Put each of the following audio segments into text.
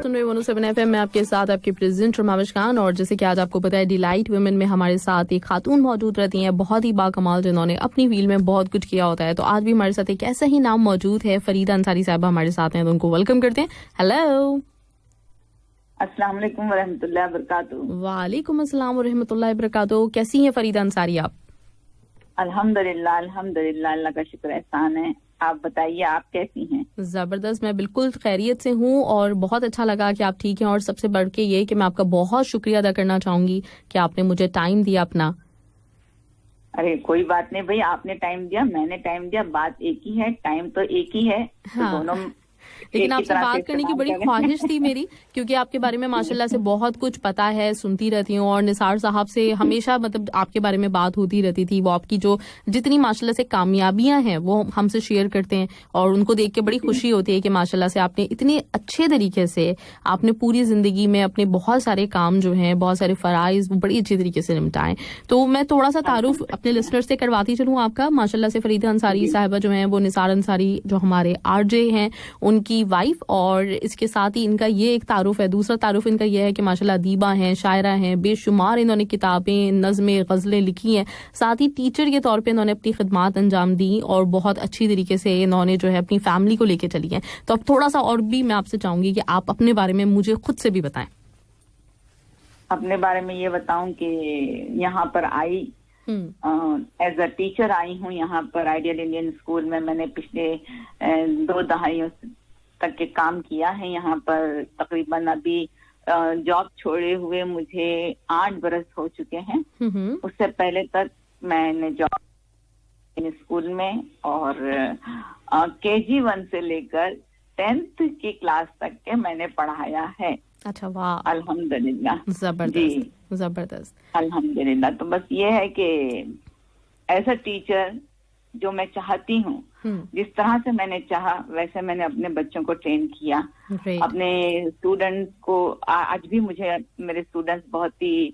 सुन रहे 107 FM में आपके साथ आपके प्रेजेंट रमाविश खान। और जैसे कि आज आपको पता है डिलाइट वुमेन में हमारे साथ एक खातून मौजूद रहती हैं, बहुत ही बाकमाल, जिन्होंने अपनी फील्ड में बहुत कुछ किया होता है। तो आज भी हमारे साथ एक ऐसा ही नाम मौजूद है, फरीदा अंसारी साहबा हमारे साथ हैं, तो उनको वेलकम करते हैं। हेलो, अस्सलाम वालेकुम वरहमतुल्लाहि वबरकातुहू। वालेकुम अस्सलाम वरहमतुल्लाहि वबरकातुहू। कैसी हैं फरीदा अंसारी आप? अल्हम्दुलिल्लाह अल्हम्दुलिल्लाह, अल्लाह का शुक्र एहसान है। आप बताइए, आप कैसी हैं? जबरदस्त, मैं बिल्कुल खैरियत से हूँ और बहुत अच्छा लगा कि आप ठीक हैं। और सबसे बढ़ के ये कि मैं आपका बहुत शुक्रिया अदा करना चाहूंगी कि आपने मुझे टाइम दिया अपना। अरे कोई बात नहीं भाई, आपने टाइम दिया, मैंने टाइम दिया, बात एक ही है, टाइम तो एक ही है। हाँ। तो दोनों लेकिन आपसे बात करने की बड़ी ख्वाहिश थी मेरी, क्योंकि आपके बारे में माशाल्लाह से बहुत कुछ पता है, सुनती रहती हूँ। और निसार साहब से हमेशा मतलब आपके बारे में बात होती रहती थी। वो आपकी जो जितनी माशाल्लाह से कामयाबियां हैं वो हमसे शेयर करते हैं, और उनको देख के बड़ी खुशी होती है कि माशाल्लाह से आपने इतने अच्छे तरीके से आपने पूरी जिंदगी में अपने बहुत सारे काम जो हैं, बहुत सारे फराइज वो बड़ी अच्छी तरीके से निपटाए। तो मैं थोड़ा सा तारुफ अपने लिसनर्स से करवाती चलूँ आपका। माशाल्लाह से फरीदा अंसारी साहिबा जो हैं वो निसार अंसारी जो हमारे आरजे हैं उनकी वाइफ, और इसके साथ ही इनका ये एक तारुफ है। दूसरा तारुफ इनका ये है कि माशाल्लाह अदीबा हैं, शायरा हैं, बेशुमार इन्होंने किताबें, नज़में, गज़लें लिखी हैं। साथ ही टीचर के तौर पे इन्होंने अपनी खिदमात अंजाम दी और बहुत अच्छी तरीके से इन्होंने जो है अपनी फैमिली को लेके चली है। तो अब थोड़ा सा और भी मैं आपसे चाहूंगी कि आप अपने बारे में मुझे खुद से भी बताएं। अपने बारे में ये बताऊं कि यहाँ पर आई एज अ टीचर आई हूँ। यहाँ पर आइडियल इंडियन स्कूल में मैंने पिछले 2 दहाइयों तक के काम किया है। यहाँ पर तकरीबन अभी जॉब छोड़े हुए मुझे 8 बरस हो चुके हैं। उससे पहले तक मैंने जॉब स्कूल में और KG 1 से लेकर 10th की क्लास तक के मैंने पढ़ाया है। अच्छा, वाह, अल्हम्दुलिल्लाह, जबरदस्त जबरदस्त, अल्हम्दुलिल्लाह। तो बस ये है कि एज अ टीचर जो मैं चाहती हूँ, जिस तरह से मैंने चाहा वैसे मैंने अपने बच्चों को ट्रेन किया। अपने स्टूडेंट्स को आज भी मुझे मेरे स्टूडेंट्स बहुत ही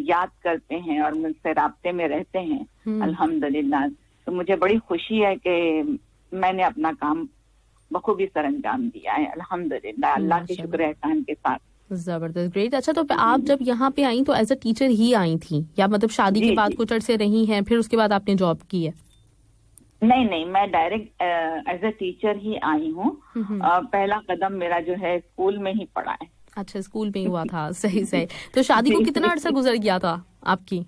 याद करते हैं और मुझसे राब्ते में रहते हैं, अल्हम्दुलिल्लाह। तो मुझे बड़ी खुशी है कि मैंने अपना काम बखूबी सर अंजाम दिया है, अल्हम्दुलिल्लाह, अल्लाह के शुक्र एहसान के साथ। जबरदस्त, ग्रेट। अच्छा, तो आप जब यहाँ पे आई तो एज अ टीचर ही आई थी या मतलब शादी के बाद कुछ अरसे रही हैं, फिर उसके बाद आपने जॉब की है? नहीं, मैं डायरेक्ट एज अ टीचर ही आई हूँ। पहला कदम मेरा जो है स्कूल में ही पड़ा है। अच्छा, स्कूल में ही हुआ था, सही सही। तो शादी को कितना अरसा गुजर गया था आपकी?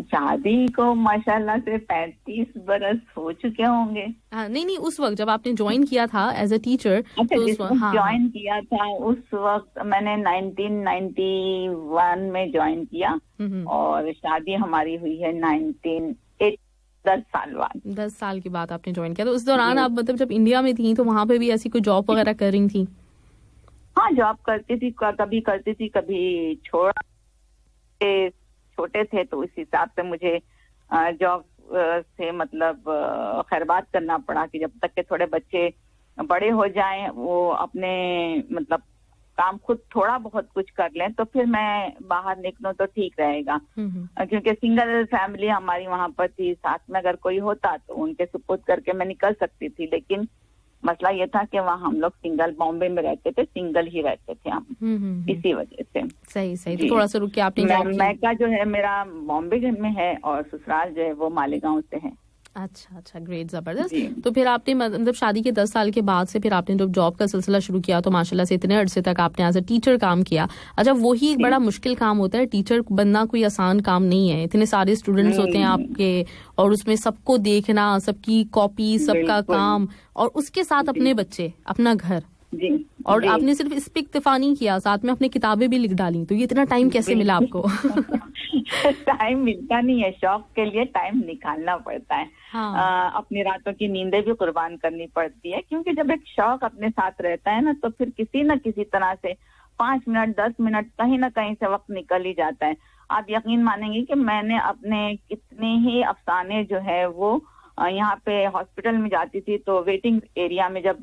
शादी को माशाल्लाह से 35 बरस हो चुके होंगे। नहीं, उस वक्त जब आपने ज्वाइन किया था एज अ टीचर। अच्छा, ज्वाइन किया था उस वक्त मैंने 1991 में ज्वाइन किया और शादी हमारी हुई है 10 साल बाद। 10 साल के बाद आपने ज्वाइन किया। तो उस दौरान आप मतलब जब इंडिया में थी तो वहाँ पे भी ऐसी कोई जॉब वगैरह कर रही थी? हाँ, जॉब करती थी, कभी करती थी, कभी छोटे थे तो इस हिसाब से मुझे जॉब से मतलब खैरबाद करना पड़ा कि जब तक के थोड़े बच्चे बड़े हो जाएं, वो अपने मतलब काम खुद थोड़ा बहुत कुछ कर लें तो फिर मैं बाहर निकलूं तो ठीक रहेगा। क्योंकि सिंगल फैमिली हमारी वहां पर थी, साथ में अगर कोई होता तो उनके सपोर्ट करके मैं निकल सकती थी। लेकिन मसला ये था कि वहाँ हम लोग सिंगल, बॉम्बे में रहते थे, सिंगल ही रहते थे हम, इसी वजह से। सही। तो थोड़ा सा रुक के आपने मैका जो है मेरा बॉम्बे में है और ससुराल जो है वो मालेगांव से है। अच्छा, ग्रेट, जबरदस्त। तो फिर आपने मतलब शादी के 10 साल के बाद से फिर आपने जब जॉब का सिलसिला शुरू किया तो माशाल्लाह से इतने अरसे तक आपने एज अ टीचर काम किया। अच्छा, वही एक बड़ा मुश्किल काम होता है, टीचर बनना कोई आसान काम नहीं है। इतने सारे स्टूडेंट्स होते हैं आपके और उसमें सबको देखना, सबकी कॉपी, सबका काम, और उसके साथ अपने बच्चे, अपना घर। और आपने सिर्फ इस पे इक्तिफा नहीं किया, साथ में अपने किताबें भी लिख डाली। तो ये इतना टाइम कैसे मिला आपको? टाइम मिलता नहीं है, शौक के लिए टाइम निकालना पड़ता है। हाँ। अपनी रातों की नींदें भी कुर्बान करनी पड़ती है, क्योंकि जब एक शौक अपने साथ रहता है ना तो फिर किसी न किसी तरह से 5 मिनट 10 मिनट कहीं ना कहीं से वक्त निकल ही जाता है। आप यकीन मानेंगे कि मैंने अपने कितने ही अफसाने जो है वो यहाँ पे हॉस्पिटल में जाती थी तो वेटिंग एरिया में जब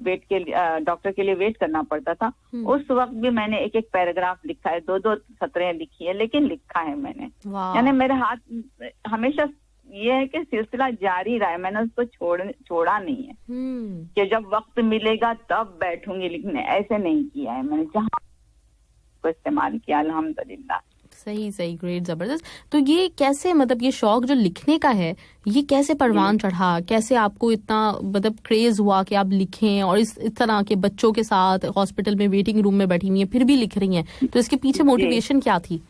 डॉक्टर के लिए वेट करना पड़ता था, उस वक्त भी मैंने एक पैराग्राफ लिखा है, 2 सतरें लिखी है, लेकिन लिखा है मैंने। यानी मेरे हाथ हमेशा ये है कि सिलसिला जारी रहा है, मैंने उसको छोड़ा नहीं है कि जब वक्त मिलेगा तब बैठूंगी लिखने, ऐसे नहीं किया है मैंने, जहाँ को इस्तेमाल किया अल्हम्दुलिल्लाह। सही सही, ग्रेट, जबरदस्त। तो ये कैसे, मतलब ये शौक जो लिखने का है, ये कैसे परवान चढ़ा, कैसे आपको इतना मतलब क्रेज हुआ कि आप लिखें, और इस तरह के बच्चों के साथ हॉस्पिटल में वेटिंग रूम में बैठी हुई हैं फिर भी लिख रही हैं, तो इसके पीछे मोटिवेशन क्या थी?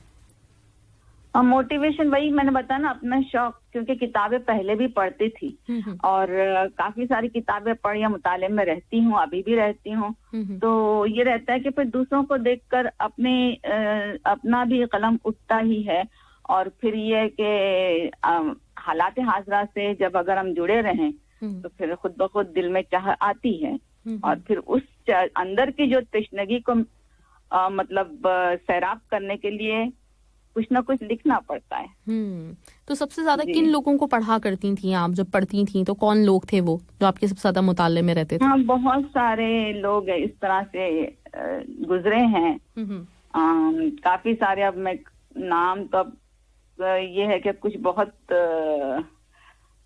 मोटिवेशन वही मैंने बताया ना, अपना शौक, क्योंकि किताबें पहले भी पढ़ती थी और काफी सारी किताबें पढ़ या मुताले में रहती हूँ, अभी भी रहती हूँ, तो ये रहता है कि फिर दूसरों को देखकर अपना भी कलम उठता ही है। और फिर ये कि हालात हाजरा से जब अगर हम जुड़े रहें तो फिर खुद ब खुद दिल में चाह आती है, और फिर उस अंदर की जो तशनगी को मतलब सैराब करने के लिए कुछ ना कुछ लिखना पड़ता है। तो सबसे ज्यादा किन लोगों को पढ़ा करती थी आप जब पढ़ती थी? तो कौन लोग थे वो जो आपके सबसे ज्यादा मुताले में रहते थे? हाँ, बहुत सारे लोग इस तरह से गुजरे हैं, काफी सारे। अब मैं नाम तो ये है कि कुछ बहुत,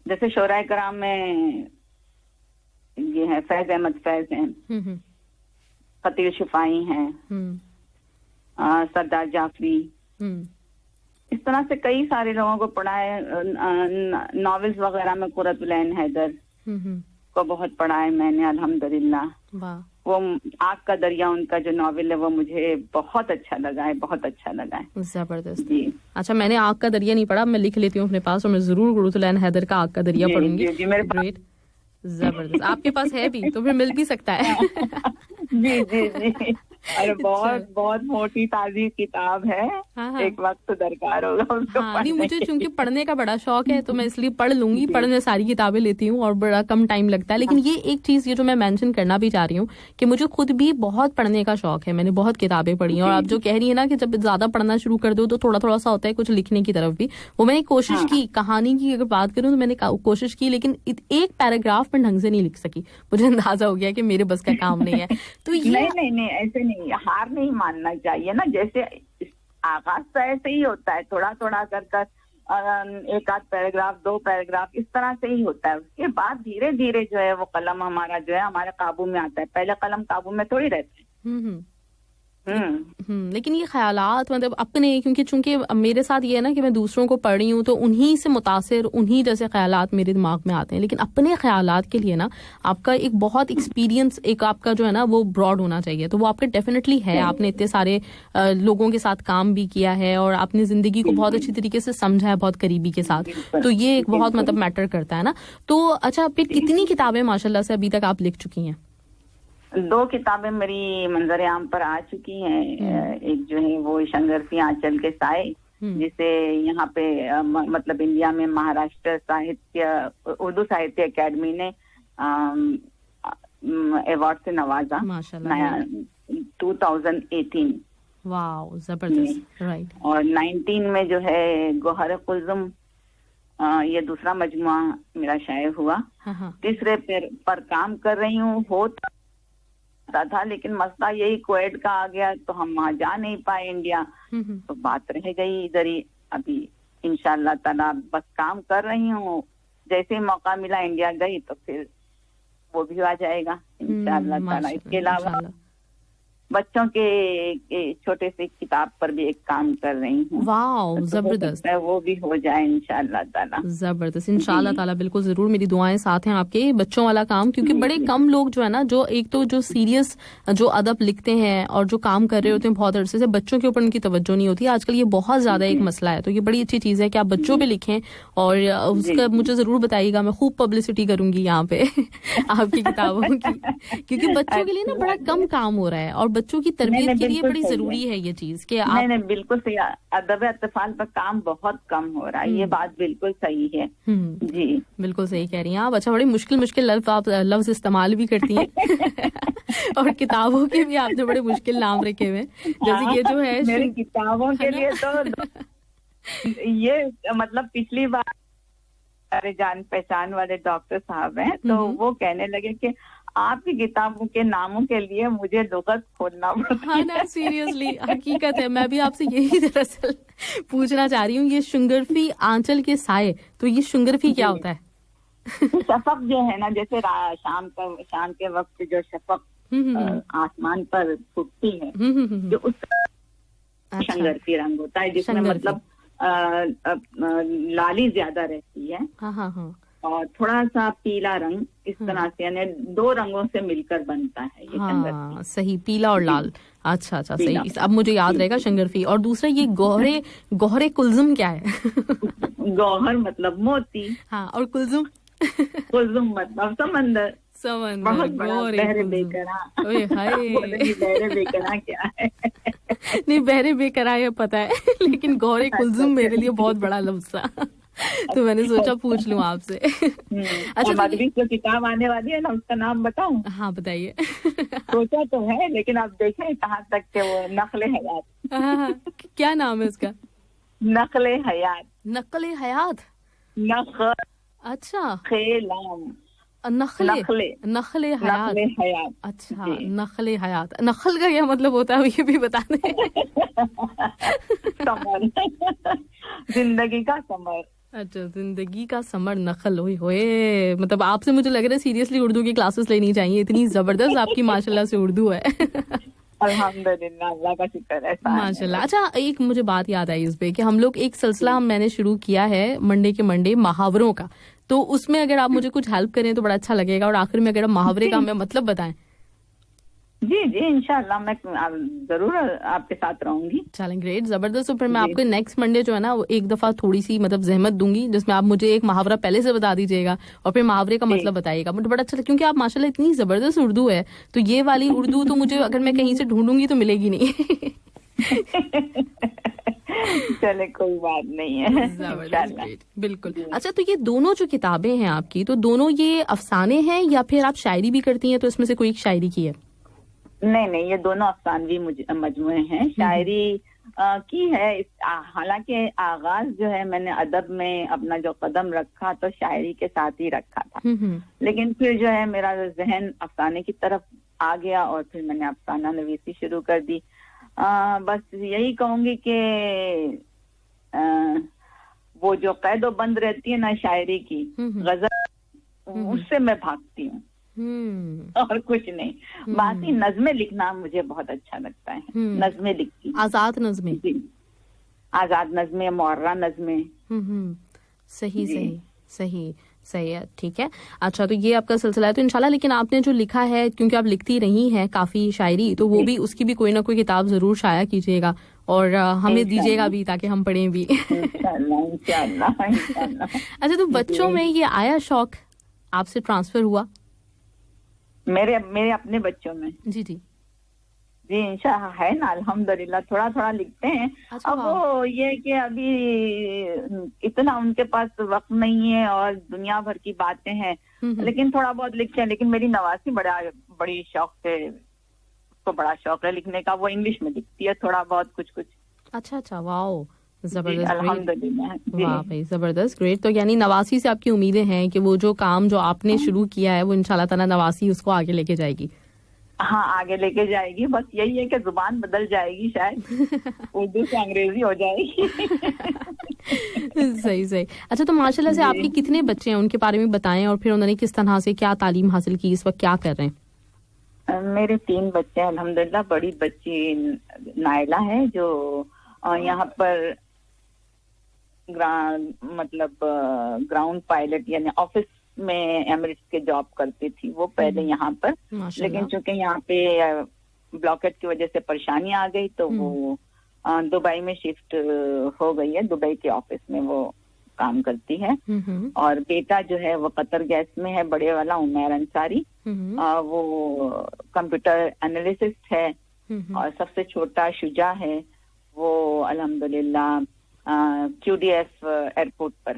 जैसे शोराए कराम में ये है फैज अहमद फैज हैं, फतील शिफाई हैं, सरदार जाफरी, इस तरह से कई सारे लोगों को पढ़ा है। नॉवेल्स वगैरह में कुर्रतुल ऐन हैदर को बहुत पढ़ा है मैंने अल्हम्दुलिल्लाह। वो आग का दरिया उनका जो नॉवेल है वो मुझे बहुत अच्छा लगा है, बहुत अच्छा लगा है। जबरदस्त जी। अच्छा, मैंने आग का दरिया नहीं पढ़ा, मैं लिख लेती हूँ अपने पास, और मैं जरूर कुर्रतुल ऐन हैदर का आग का दरिया पढ़ूंगी। ग्रेट, जबरदस्त। आपके पास है भी तो फिर मिल भी सकता है। जी जी जी। अरे बहुत बहुत मोटी ताजी किताब है। हाँ। एक वक्त तो दरकार होगा उसको। हाँ, नहीं, मुझे चूंकि पढ़ने का बड़ा शौक है तो मैं इसलिए पढ़ लूंगी, पढ़ने सारी किताबें लेती हूँ और बड़ा कम टाइम लगता है। लेकिन ये एक चीज ये जो मैं मेंशन करना भी चाह रही हूँ कि मुझे खुद भी बहुत पढ़ने का शौक है, मैंने बहुत किताबें पढ़ी हैं। और आप जो कह रही है ना कि जब ज्यादा पढ़ना शुरू कर दो तो थोड़ा थोड़ा सा होता है कुछ लिखने की तरफ भी, वो मैंने कोशिश की। कहानी की अगर बात करूँ तो मैंने कोशिश की, लेकिन एक पैराग्राफ में ढंग से नहीं लिख सकी। मुझे अंदाजा हो गया कि मेरे बस का काम नहीं है। तो ये नहीं ऐसे नहीं, हार नहीं मानना चाहिए ना। जैसे आगाज तो ऐसे ही होता है, थोड़ा थोड़ा कर एक आध पैराग्राफ, 2 पैराग्राफ, इस तरह से ही होता है। उसके बाद धीरे धीरे जो है वो कलम हमारा जो है हमारे काबू में आता है। पहले कलम काबू में थोड़ी रहती है। लेकिन ये ख्यालात मतलब अपने, क्योंकि चूंकि मेरे साथ ये है ना कि मैं दूसरों को पढ़ रही हूँ तो उन्हीं से मुतासिर, उन्हीं जैसे ख्यालात मेरे दिमाग में आते हैं। लेकिन अपने ख्यालात के लिए ना आपका एक बहुत एक्सपीरियंस, एक आपका जो है ना वो ब्रॉड होना चाहिए। तो वो आपके डेफिनेटली है। आपने इतने सारे लोगों के साथ काम भी किया है और आपने जिंदगी को बहुत अच्छी तरीके से समझा है, बहुत करीबी के साथ। तो ये एक बहुत मतलब मैटर करता है ना। तो अच्छा, फिर कितनी किताबें माशाल्लाह से अभी तक आप लिख चुकी हैं? 2 किताबें मेरी मंजर आम पर आ चुकी हैं। एक जो है वो संघर्षी आंचल के साए, जिसे यहाँ पे मतलब इंडिया में महाराष्ट्र साहित्य, उर्दू साहित्य अकेडमी ने अवार्ड से नवाजा, नया 2018। वाह, जबरदस्त, राइट। और 19 में जो है गोहर कुलजुम, ये दूसरा मजमुआ मेरा शाये हुआ। तीसरे पर काम कर रही हूँ। था लेकिन मसला यही क्वेट का आ गया तो हम वहाँ जा नहीं पाए इंडिया, तो बात रह गई इधर ही। अभी इंशाल्लाह ताला बस काम कर रही हूँ, जैसे ही मौका मिला इंडिया गई तो फिर वो भी आ जाएगा इंशाल्लाह ताला। इसके अलावा बच्चों के छोटे से किताब पर भी एक काम कर रही हूँ। वाह, जबरदस्त, वो भी हो जाए इंशाल्लाह ताला। जबरदस्त, इंशाल्लाह ताला, बिल्कुल जरूर, मेरी दुआएं साथ हैं आपके। बच्चों वाला काम, क्योंकि बड़े कम लोग जो है ना, जो एक तो जो सीरियस जो अदब लिखते हैं और जो काम कर रहे होते हैं बहुत अरसे से, बच्चों के ऊपर उनकी तवज्जो नहीं होती। आजकल ये बहुत ज्यादा एक मसला है। तो ये बड़ी अच्छी चीज है कि आप बच्चों पे लिखें और उसका मुझे जरूर बताइएगा। मैं खूब पब्लिसिटी करूंगी यहाँ पे आपकी किताबों की, क्योंकि बच्चों के लिए ना बड़ा कम काम हो रहा है और बच्चों की तरबियत के लिए बड़ी जरूरी है ये चीज कि आप। नहीं, बिल्कुल सही। अदब अतफाल पर काम बहुत कम हो रहा है, ये बात बिल्कुल सही है। जी, बिल्कुल सही कह रही हैं आप। अच्छा, बड़ी मुश्किल लफ्ज इस्तेमाल भी करती हैं और किताबों के भी आपने बड़े मुश्किल नाम रखे हुए, जैसे ये जो है मेरी किताबों के लिए तो ये मतलब पिछली बार हमारे जान पहचान वाले डॉक्टर साहब हैं, तो वो कहने लगे कि آپ کی کتابوں کے ناموں کے لیے مجھے لغت کھولنا پڑتا ہے. نا سیریسلی حقیقت ہے. میں بھی آپ سے یہی دراصل پوچھنا چاہ رہی ہوں, یہ شنگرفی آنچل کے سائے, تو یہ شنگرفی کیا ہوتا ہے؟ شفق جو ہے نا, جیسے شام کے وقت جو شفق آسمان پر پھوٹتی ہے, جو اس شنگرفی رنگ ہوتا ہے, جس میں مطلب لالی زیادہ رہتی ہے اور تھوڑا سا پیلا رنگ, اس طرح سے یعنی دو رنگوں سے مل کر بنتا ہے یہ شنگرفی. صحیح, پیلا اور لال. اچھا صحیح, اب مجھے یاد رہے گا شنگرفی. اور دوسرا یہ گوہرے کلزم کیا ہے؟ گوہر مطلب موتی. ہاں, اور کلزم مطلب سمندر. بہت بڑا بحر بے قرار. بحر بے قرار کیا ہے؟ نہیں, بحر بے قرار یہ پتا ہے, لیکن گوہر کلزم میرے لیے بہت بڑا لفظ تھا, تو میں نے سوچا پوچھ لوں آپ سے. اچھا, مدری جو کتاب آنے والی ہے نا, اس کا نام بتاؤں؟ ہاں بتائیے. سوچا تو ہے, لیکن آپ دیکھیں کہاں تک کہ وہ نقل حیات. کیا نام ہے اس کا؟ نقل حیات. نقل حیات. اچھا, نخل حیات. اچھا, نخل حیات. نخل کا کیا مطلب ہوتا ہے یہ بھی بتا دیں. زندگی کا ثمر. اچھا, زندگی کا ثمر نخل. ہوئے مطلب آپ سے مجھے لگ رہا ہے سیریسلی اردو کی کلاسز لینی چاہیے, اتنی زبردست آپ کی ماشاءاللہ سے اردو ہے. الحمدللہ, اللہ کا شکر ہے ماشاء اللہ. اچھا, ایک مجھے بات یاد آئی اس پہ کہ ہم لوگ ایک سلسلہ میں نے شروع کیا ہے منڈے کے منڈے محاوروں کا, تو اس میں اگر آپ مجھے کچھ ہیلپ کریں تو بڑا اچھا لگے گا, اور آخر میں اگر آپ محاورے کا ہمیں مطلب بتائیں. جی انشاءاللہ میں ضرور آپ کے ساتھ رہوں گی. چلیں, گریٹ, زبردست. تو پھر میں آپ کو نیکسٹ منڈے جو ہے نا وہ ایک دفعہ تھوڑی سی مطلب زحمت دوں گی, جس میں آپ مجھے ایک محاورہ پہلے سے بتا دیجیے گا اور پھر محاورے کا مطلب بتائیے گا. مجھے بڑا اچھا لگا, کیونکہ آپ ماشاءاللہ اتنی زبردست اردو ہے, تو یہ والی اردو تو مجھے اگر میں کہیں سے ڈھونڈوں گی تو ملے گی نہیں. چلے, کوئی بات نہیں ہے. بالکل. اچھا, تو یہ دونوں جو کتابیں ہیں آپ کی, تو دونوں یہ افسانے ہیں یا پھر آپ شاعری بھی کرتی ہیں, تو اس میں سے کوئی ایک شاعری کی ہے؟ نہیں, یہ دونوں افسانوی مجموعے ہیں. شاعری کی ہے, حالانکہ آغاز جو ہے میں نے ادب میں اپنا جو قدم رکھا تو شاعری کے ساتھ ہی رکھا تھا, لیکن پھر جو ہے میرا ذہن افسانے کی طرف آ گیا اور پھر میں نے افسانہ نویسی شروع کر دی. بس یہی کہوں گی کہ وہ جو قید و بند رہتی ہے نا شاعری کی, غزل, اس سے میں بھاگتی ہوں اور کچھ نہیں. باقی نظمیں لکھنا مجھے بہت اچھا لگتا ہے, نظمیں لکھتی. آزاد نظمیں. آزاد نظمیں, معرہ نظمیں. صحیح ہے, ٹھیک ہے. اچھا, تو یہ آپ کا سلسلہ ہے تو انشاءاللہ. لیکن آپ نے جو لکھا ہے, کیونکہ آپ لکھتی رہی ہیں کافی شاعری, تو وہ بھی اس کی بھی کوئی نہ کوئی کتاب ضرور شائع کیجیے گا اور ہمیں دیجیے گا بھی تاکہ ہم پڑھیں بھی. اچھا, تو بچوں میں یہ آیا شوق آپ سے ٹرانسفر ہوا؟ میرے اپنے بچوں میں جی انشاءاللہ ہے نا, الحمدللہ تھوڑا تھوڑا لکھتے ہیں. اب وہ یہ کہ ابھی اتنا ان کے پاس وقت نہیں ہے اور دنیا بھر کی باتیں ہیں, لیکن تھوڑا بہت لکھتے ہیں. لیکن میری نواسی بڑی شوق سے, اس کو بڑا شوق ہے لکھنے کا, وہ انگلش میں لکھتی ہے تھوڑا بہت کچھ. اچھا, واو, زبردست. الحمدللہ. واہ بھائی, زبردست, گریٹ. تو یعنی نواسی سے آپ کی امیدیں ہیں کہ وہ جو کام جو آپ نے شروع کیا ہے وہ انشاءاللہ تعالیٰ نواسی اس کو آگے لے کے جائے گی. ہاں, آگے لے کے جائے گی. بس یہی ہے کہ زبان بدل جائے گی, شاید اردو سے انگریزی ہو جائے گی. صحیح. اچھا, تو ماشاءاللہ سے آپ کے کتنے بچے ہیں, ان کے بارے میں بتائیں, اور پھر انہوں نے کس طرح سے کیا تعلیم حاصل کی, اس وقت کیا کر رہے ہیں؟ میرے 3 بچے ہیں الحمدللہ. بڑی بچی نائلہ ہے جو یہاں پر گراؤنڈ پائلٹ یعنی آفس میں ایمریٹس کے جاب کرتی تھی وہ پہلے یہاں پر, لیکن چونکہ یہاں پہ بلاکٹ کی وجہ سے پریشانی آ گئی تو وہ دبئی میں شفٹ ہو گئی ہے. دبئی کے آفس میں وہ کام کرتی ہے. اور بیٹا جو ہے وہ قطر گیس میں ہے, بڑے والا عمیر انصاری, وہ کمپیوٹر انالیسسٹ ہے. اور سب سے چھوٹا شجاع ہے, وہ الحمدللہ QDF ایئرپورٹ پر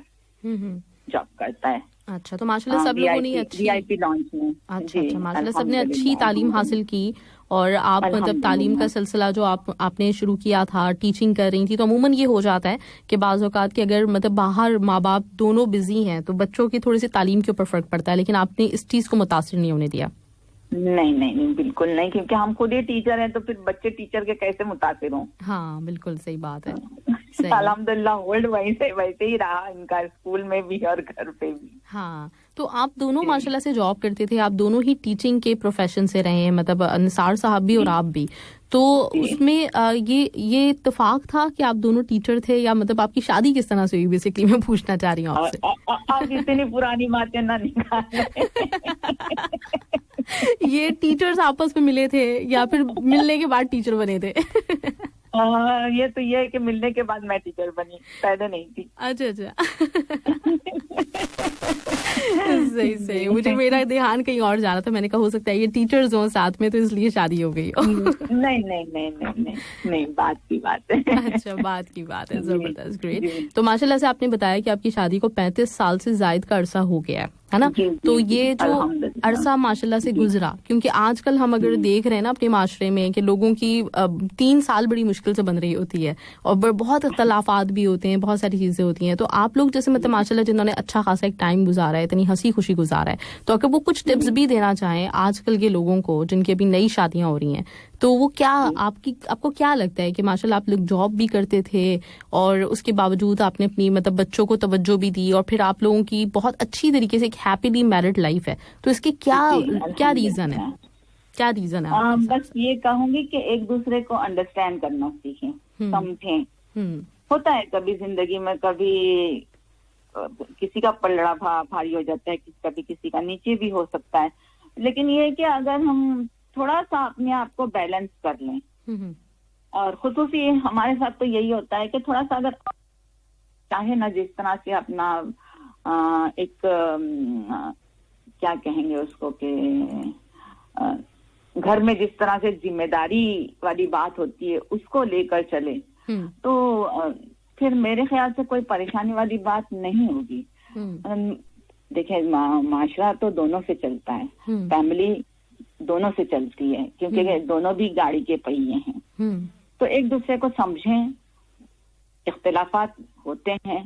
جاب کرتا ہے. اچھا, تو ماشاءاللہ سب لوگوں نے اچھی VIP لانچ میں. اچھا, ماشاءاللہ سب نے اچھی تعلیم حاصل کی. اور آپ مطلب تعلیم کا سلسلہ جو آپ نے شروع کیا تھا, ٹیچنگ کر رہی تھی, تو عموماً یہ ہو جاتا ہے کہ بعض اوقات کہ اگر مطلب باہر ماں باپ دونوں بزی ہیں تو بچوں کی تھوڑی سی تعلیم کے اوپر فرق پڑتا ہے, لیکن آپ نے اس چیز کو متاثر نہیں ہونے دیا. نہیں نہیں نہیں بالکل نہیں, کیونکہ ہم خود ہی ٹیچر ہیں تو پھر بچے ٹیچر کے کیسے متاثر ہوں. ہاں بالکل صحیح بات ہے. الحمدللہ ورلڈ ویسے ہی رہا ان کا, اسکول میں بھی اور گھر پہ بھی. ہاں تو آپ دونوں ماشاءاللہ سے جاب کرتے تھے, آپ دونوں ہی ٹیچنگ کے پروفیشن سے رہے ہیں, مطلب نثار صاحب بھی اور آپ بھی, تو اس میں یہ اتفاق تھا کہ آپ دونوں ٹیچر تھے, یا مطلب آپ کی شادی کس طرح سے ہوئی بیسکلی میں پوچھنا چاہ رہی ہوں آپ سے. آپ اتنی پرانی باتیں نہ نکالیں. یہ ٹیچرز آپس میں ملے تھے یا پھر ملنے کے بعد ٹیچر بنے تھے؟ یہ تو یہ ہے کہ ملنے کے بعد میں ٹیچر بنی, پہلے نہیں تھی. اچھا صحیح. مجھے میرا دھیان کہیں اور جا رہا تھا, میں نے کہا ہو سکتا ہے یہ ٹیچرز ہوں ساتھ میں تو اس لیے شادی ہو گئی. نہیں بات کی بات ہے. اچھا بات کی بات ہے, زبردست, گریٹ. تو ماشاءاللہ سے آپ نے بتایا کہ آپ کی شادی کو 35 سال سے زائد کا عرصہ ہو گیا ہے نا, تو یہ جو عرصہ ماشاءاللہ سے گزرا, کیونکہ آج کل ہم اگر دیکھ رہے ہیں نا اپنے معاشرے میں کہ لوگوں کی 3 سال بڑی مشکل سے بن رہی ہوتی ہے, اور بہت اختلافات بھی ہوتے ہیں, بہت ساری چیزیں ہوتی ہیں. تو آپ لوگ جیسے مطلب ماشاءاللہ جنہوں نے اچھا خاصا ایک ٹائم گزارا ہے, اتنی ہنسی خوشی گزارا ہے, تو اگر وہ کچھ ٹپس بھی دینا چاہیں آج کل کے لوگوں کو جن کی ابھی نئی شادیاں ہو رہی ہیں, تو وہ کیا آپ کو کیا لگتا ہے کہ ماشاءاللہ آپ لوگ جاب بھی کرتے تھے اور اس کے باوجود آپ نے اپنی مطلب بچوں کو توجہ بھی دی, اور پھر آپ لوگوں کی بہت اچھی طریقے سے ایک ہیپیلی میرڈ لائف ہے, تو اس کے کیا ریزن ہے؟ کیا ریزن ہے؟ بس یہ کہوں گی کہ ایک دوسرے کو انڈرسٹینڈ کرنا سیکھیں, سمجھیں. ہوتا ہے کبھی زندگی میں, کبھی کسی کا پلڑا بھاری ہو جاتا ہے, کبھی کسی کا نیچے بھی ہو سکتا ہے, لیکن یہ ہے کہ اگر ہم تھوڑا سا اپنے آپ کو بیلنس کر لیں, اور خصوصی ہمارے ساتھ تو یہی ہوتا ہے کہ تھوڑا سا اگر چاہے نا جس طرح سے اپنا ایک کیا کہیں گے اس کو کہ گھر میں جس طرح سے ذمہ داری والی بات ہوتی ہے اس کو لے کر چلے, تو پھر میرے خیال سے کوئی پریشانی والی بات نہیں ہوگی. دیکھیں معاشرہ تو دونوں سے چلتا ہے, فیملی دونوں سے چلتی ہے, کیونکہ دونوں بھی گاڑی کے پہیے ہیں. تو ایک دوسرے کو سمجھیں. اختلافات ہوتے ہیں,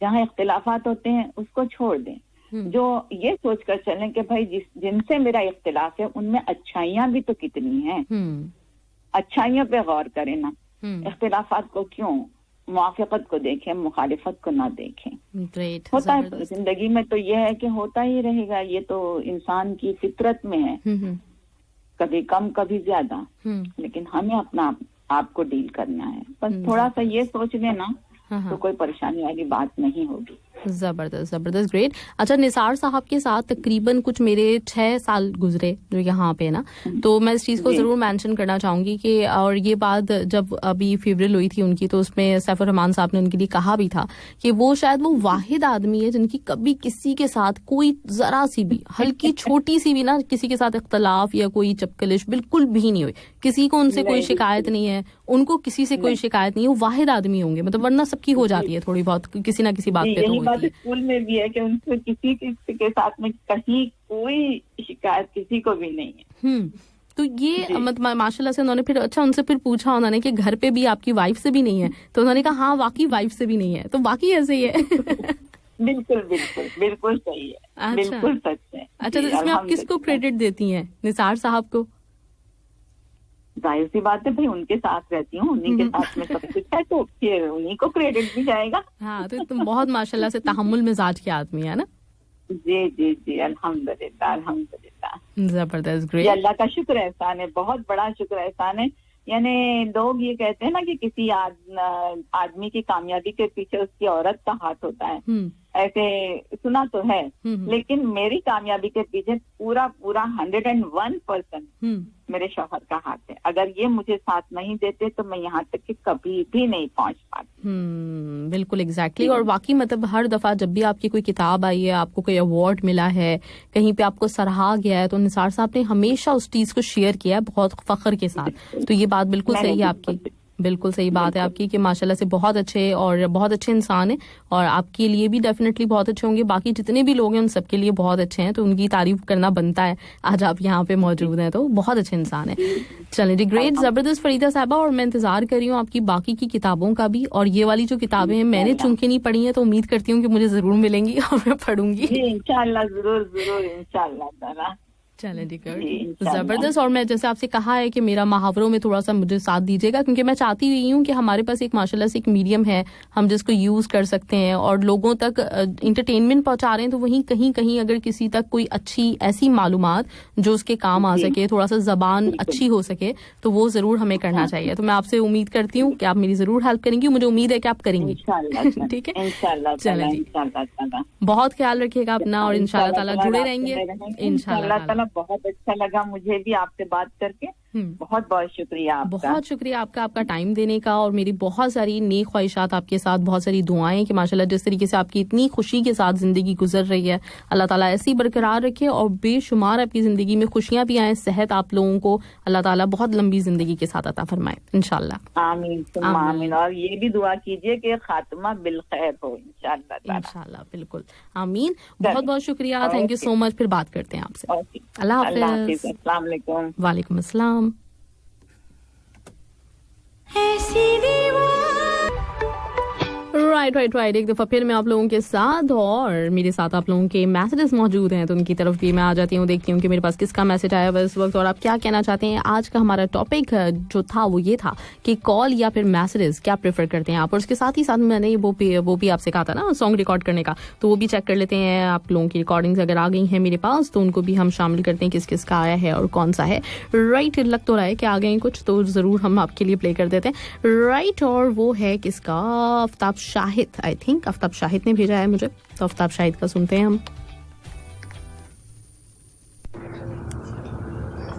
جہاں اختلافات ہوتے ہیں اس کو چھوڑ دیں, جو یہ سوچ کر چلیں کہ بھائی جن سے میرا اختلاف ہے ان میں اچھائیاں بھی تو کتنی ہیں, اچھائیوں پہ غور کریں نا, اختلافات کو کیوں, موافقت کو دیکھیں, مخالفت کو نہ دیکھیں. ہوتا ہے زندگی میں تو یہ ہے کہ ہوتا ہی رہے گا, یہ تو انسان کی فطرت میں ہے, کبھی کم کبھی زیادہ, لیکن ہمیں اپنا آپ کو ڈیل کرنا ہے. بس تھوڑا سا یہ سوچ لینا تو کوئی پریشانی والی بات نہیں ہوگی. زبردست, گریٹ. اچھا, نثار صاحب کے ساتھ تقریباً کچھ میرے 6 سال گزرے جو یہاں پہ نا, تو میں اس چیز کو ضرور مینشن کرنا چاہوں گی کہ, اور یہ بات جب ابھی فیورل ہوئی تھی ان کی, تو اس میں سیف الرحمان صاحب نے ان کے لیے کہا بھی تھا کہ وہ شاید وہ واحد آدمی ہے جن کی کبھی کسی کے ساتھ کوئی ذرا سی بھی ہلکی چھوٹی سی بھی نا کسی کے ساتھ اختلاف یا کوئی چپکلش بالکل بھی نہیں ہوئی, کسی کو ان سے کوئی شکایت نہیں ہے, ان کو کسی سے کوئی شکایت نہیں ہے. وہ واحد آدمی ہوں گے, مطلب ورنہ سب کی ہو جاتی ہے تھوڑی بہت کسی نہ کسی بات پہ. تو اسکول میں بھی ہے کہ ان سے کسی کے ساتھ میں کہیں کوئی شکایت کسی کو بھی نہیں ہے. تو یہ ماشاء اللہ سے انہوں نے پھر اچھا ان سے پھر پوچھا انہوں نے کہ گھر پہ بھی آپ کی وائف سے بھی نہیں ہے, تو انہوں نے کہا ہاں واقعی وائف سے بھی نہیں ہے, تو واقعی ایسے ہی ہے. بالکل صحیح ہے, بالکل سچ ہے. اچھا, تو اس میں آپ کس کو کریڈٹ دیتی ہیں؟ نثار صاحب کو؟ ظاہر سی بات ہے بھائی, ان کے ساتھ رہتی ہوں, انہیں کے ساتھ میں سب کچھ ہے, تو پھر انہیں کو کریڈٹ بھی جائے گا. ہاں, تو تم بہت ماشاءاللہ سے تحمل مزاج کی آدمی ہے نا. جی الحمدللہ. زبردست, گریٹ. یہ اللہ کا شکر احسان ہے, بہت بڑا شکر احسان ہے. یعنی لوگ یہ کہتے ہیں نا کہ کسی آدمی کی کامیابی کے پیچھے اس کی عورت کا ہاتھ ہوتا ہے, ایسے سنا تو ہے, لیکن میری کامیابی کے پیچھے پورا 101% میرے شوہر کا ہاتھ ہے. اگر یہ مجھے ساتھ نہیں دیتے تو میں یہاں تک کہ کبھی بھی نہیں پہنچ پاتی. بالکل ایگزیکٹلی. اور واقعی مطلب ہر دفعہ جب بھی آپ کی کوئی کتاب آئی ہے, آپ کو کوئی ایوارڈ ملا ہے, کہیں پہ آپ کو سراہا گیا ہے, تو نثار صاحب نے ہمیشہ اس چیز کو شیئر کیا ہے بہت فخر کے ساتھ. تو یہ بات بالکل صحیح ہے آپ کی, بالکل صحیح بات ہے آپ کی کہ ماشاءاللہ سے بہت اچھے اور بہت اچھے انسان ہیں, اور آپ کے لیے بھی ڈیفینیٹلی بہت اچھے ہوں گے. باقی جتنے بھی لوگ ہیں ان سب کے لیے بہت اچھے ہیں, تو ان کی تعریف کرنا بنتا ہے. آج آپ یہاں پہ موجود ہیں تو بہت اچھے انسان ہیں. چلیں جی, گریٹ, زبردست فریدہ صاحبہ. اور میں انتظار کر رہی ہوں آپ کی باقی کی کتابوں کا بھی, اور یہ والی جو کتابیں ہیں میں نے چونکہ نہیں پڑھی ہیں تو امید کرتی ہوں کہ مجھے ضرور ملیں گی اور میں پڑھوں گی. انشاءاللہ, ضرور انشاءاللہ. चलें ठीक है, इंशाल्लाह। जबरदस्त। और मैं जैसे आपसे कहा है कि मेरा मुहावरों में थोड़ा सा मुझे साथ दीजिएगा, क्योंकि मैं चाहती हुई हूँ कि हमारे पास एक माशाल्लाह से एक मीडियम है हम जिसको यूज कर सकते हैं और लोगों तक इंटरटेनमेंट पहुंचा रहे हैं, तो वहीं कहीं कहीं अगर किसी तक कोई अच्छी ऐसी मालूमात जो उसके काम आ सके, थोड़ा सा जबान अच्छी हो सके, तो वो जरूर हमें करना चाहिए। तो मैं आपसे उम्मीद करती हूँ कि आप मेरी जरूर हेल्प करेंगी, मुझे उम्मीद है कि आप करेंगी। ठीक है, इंशाल्लाह चलें जी। इंशाल्लाह। बहुत ख्याल रखिएगा अपना और इंशाल्लाह ताला जुड़े रहेंगे इंशाल्लाह ताला। बहुत अच्छा लगा मुझे भी आपसे बात करके, बहुत बहुत शुक्रिया आपका। बहुत शुक्रिया आपका, आपका टाइम देने का, और मेरी बहुत सारी नेक ख्वाहिशात आपके साथ, बहुत सारी दुआएं कि माशाल्लाह जिस तरीके से आपकी इतनी खुशी के साथ जिंदगी गुजर रही है, अल्लाह ताला ऐसी बरकरार रखे और बेशुमार आपकी जिंदगी में खुशियां भी आए, सेहत आप लोगों को अल्लाह ताला बहुत लंबी जिंदगी के साथ अता फरमाए इंशाल्लाह। आमीन सुम्मा आमीन। और ये भी दुआ कीजिए कि खात्मा बिलखैर हो इंशाल्लाह। इंशाल्लाह बिल्कुल आमीन। बहुत बहुत शुक्रिया, थैंक यू सो मच। फिर बात करते हैं आपसे। अल्लाह हाफिज। अस्सलाम वालेकुम। वालेकुम अस्सलाम। राइट एक दफा फिर मैं आप लोगों के साथ, और मेरे साथ आप लोगों के मैसेजेस मौजूद हैं, तो उनकी तरफ भी मैं आ जाती हूँ, देखती हूँ कि मेरे पास किसका मैसेज आया है इस वक्त और आप क्या कहना चाहते हैं। आज का हमारा टॉपिक जो था वो ये था कि कॉल या फिर मैसेजेस क्या प्रेफर करते हैं आप, और उसके साथ ही साथ मैंने वो भी आपसे कहा था ना सॉन्ग रिकॉर्ड करने का, तो वो भी चेक कर लेते हैं। आप लोगों की रिकॉर्डिंग्स अगर आ गई हैं मेरे पास तो उनको भी हम शामिल करते हैं, किस किस का आया है और कौन सा है। राइट, लग तो रहा है कि आ गए कुछ, तो जरूर हम आपके लिए प्ले कर देते हैं। राइट, और वो है किसका, आफ्ताब शाहिद, आई थिंक आफ्ताब शाहिद ने भेजा है मुझे, तो आफ्ताब शाहिद का सुनते हैं हम।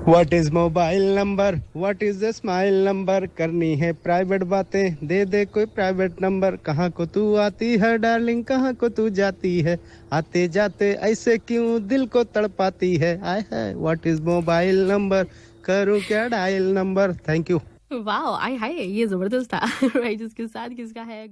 What is mobile number, What is the smile number, करनी है प्राइवेट बातें, दे दे कोई प्राइवेट नंबर, कहाँ को तू आती है डार्लिंग, कहाँ को तू जाती है, आते जाते ऐसे क्यों दिल को तड़पाती है, आय है What is मोबाइल नंबर, करूँ क्या डायल नंबर। Thank you. वाह, आय हाय, ये जबरदस्त था। राइट, इसके साथ किसका है।